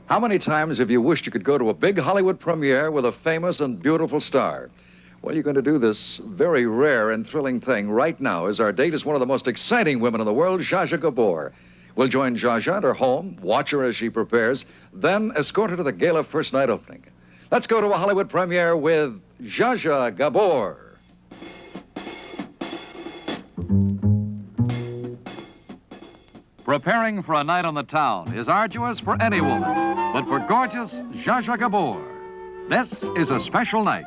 How many times have you wished you could go to a big Hollywood premiere with a famous and beautiful star? Well, you're going to do this very rare and thrilling thing right now as our date is one of the most exciting women in the world, Gabor. We'll join Zsa at her home, watch her as she prepares, then escort her to the gala first night opening. Let's go to a Hollywood premiere with Gabor. Preparing for a night on the town is arduous for any woman, but for gorgeous Zsa Gabor, this is a special night.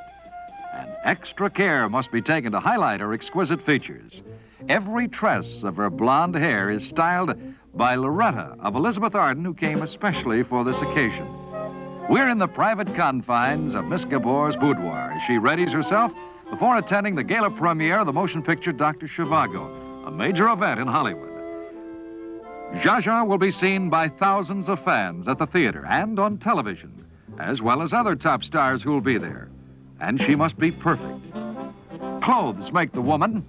And extra care must be taken to highlight her exquisite features. Every tress of her blonde hair is styled by Loretta of Elizabeth Arden, who came especially for this occasion. We're in the private confines of Miss Gabor's boudoir as she readies herself before attending the gala premiere of the motion picture Dr. Zhivago, a major event in Hollywood. Zsa will be seen by thousands of fans at the theater and on television, as well as other top stars who will be there. And she must be perfect. Clothes make the woman,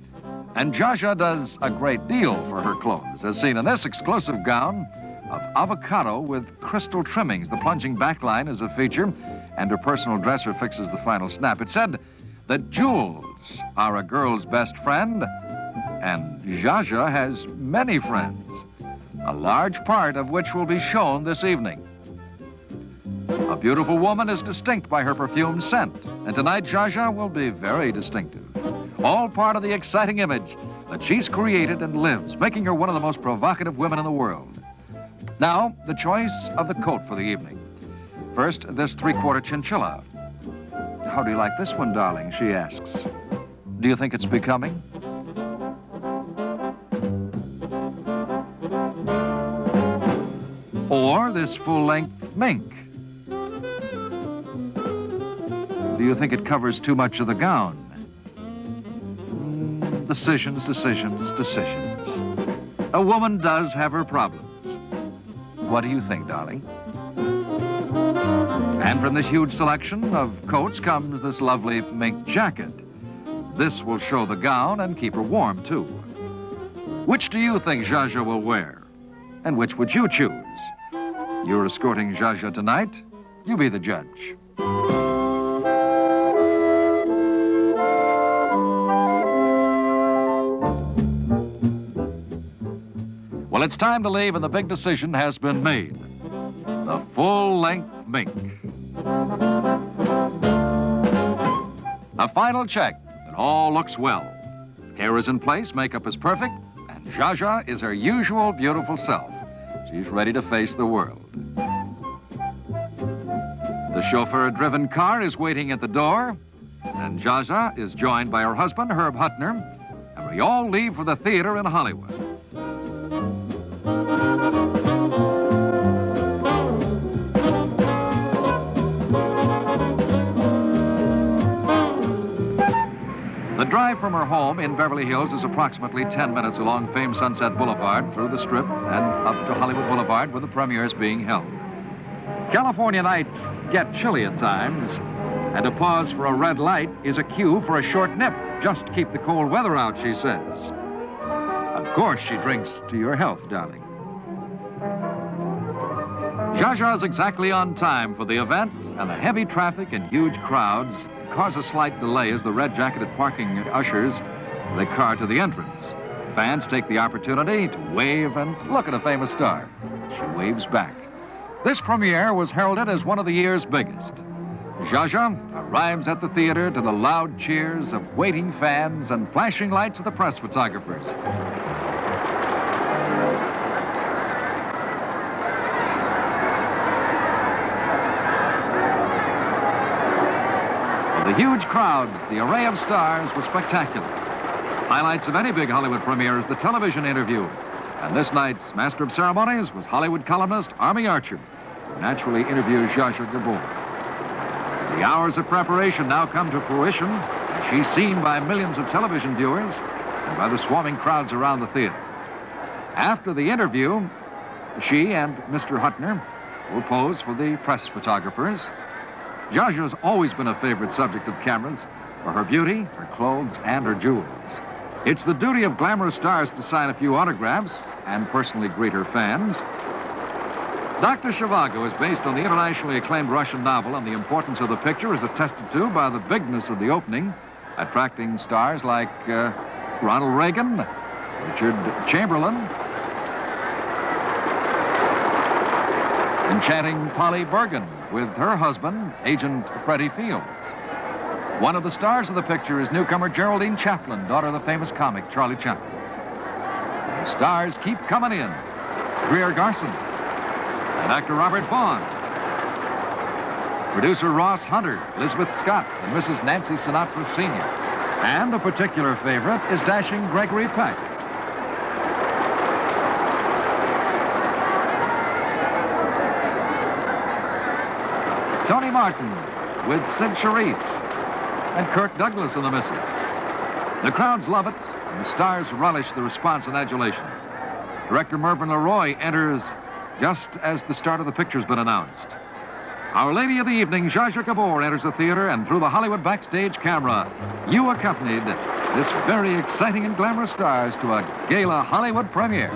and Zsa does a great deal for her clothes, as seen in this exclusive gown of avocado with crystal trimmings. The plunging backline is a feature, and her personal dresser fixes the final snap. It said that jewels are a girl's best friend, and Zsa has many friends, a large part of which will be shown this evening. A beautiful woman is distinct by her perfume scent, and tonight Zsa will be very distinctive. All part of the exciting image that she's created and lives, making her one of the most provocative women in the world. Now, the choice of the coat for the evening. First, this three-quarter chinchilla. How do you like this one, darling? She asks. Do you think it's becoming? Or this full-length mink. Do you think it covers too much of the gown? Decisions, decisions, decisions. A woman does have her problems. What do you think, darling? And from this huge selection of coats comes this lovely mink jacket. This will show the gown and keep her warm, too. Which do you think Zsa will wear? And which would you choose? You're escorting Zsa tonight. You be the judge. Well, it's time to leave, and the big decision has been made. The full-length mink. A final check that all looks well. Hair is in place, makeup is perfect, and Zsa is her usual beautiful self. She's ready to face the world. The chauffeur-driven car is waiting at the door, and Zsa is joined by her husband, Herb Huttner, and we all leave for the theater in Hollywood. The drive from her home in Beverly Hills is approximately 10 minutes along famed Sunset Boulevard, through the Strip, and up to Hollywood Boulevard, where the premiere is being held. California nights get chilly at times, and a pause for a red light is a cue for a short nip. Just keep the cold weather out, she says. Of course, she drinks to your health, darling. Zsa is exactly on time for the event, and the heavy traffic and huge crowds cause a slight delay as the red-jacketed parking ushers the car to the entrance. Fans take the opportunity to wave and look at a famous star. She waves back. This premiere was heralded as one of the year's biggest. Zsa arrives at the theater to the loud cheers of waiting fans and flashing lights of the press photographers. The huge crowds, the array of stars was spectacular. Highlights of any big Hollywood premiere is the television interview. And this night's master of ceremonies was Hollywood columnist Army Archer, who naturally interviews Zsa Gabor. The hours of preparation now come to fruition as she's seen by millions of television viewers and by the swarming crowds around the theater. After the interview, she and Mr. Huttner will pose for the press photographers. Zsa's always been a favorite subject of cameras for her beauty, her clothes, and her jewels. It's the duty of glamorous stars to sign a few autographs and personally greet her fans. Dr. Zhivago is based on the internationally acclaimed Russian novel, and the importance of the picture is attested to by the bigness of the opening, attracting stars like Ronald Reagan, Richard Chamberlain, enchanting Polly Bergen with her husband, Agent Freddie Fields. One of the stars of the picture is newcomer Geraldine Chaplin, daughter of the famous comic Charlie Chaplin. The stars keep coming in. Greer Garson and actor Robert Vaughn. Producer Ross Hunter, Elizabeth Scott, and Mrs. Nancy Sinatra Sr. And a particular favorite is dashing Gregory Peck. Tony Martin with Sid Charisse and Kirk Douglas in the misses. The crowds love it, and the stars relish the response and adulation. Director Mervyn LeRoy enters just as the start of the picture's been announced. Our Lady of the Evening, Zsa Zsa Gabor, enters the theater, and through the Hollywood Backstage camera, you accompanied this very exciting and glamorous stars to a gala Hollywood premiere.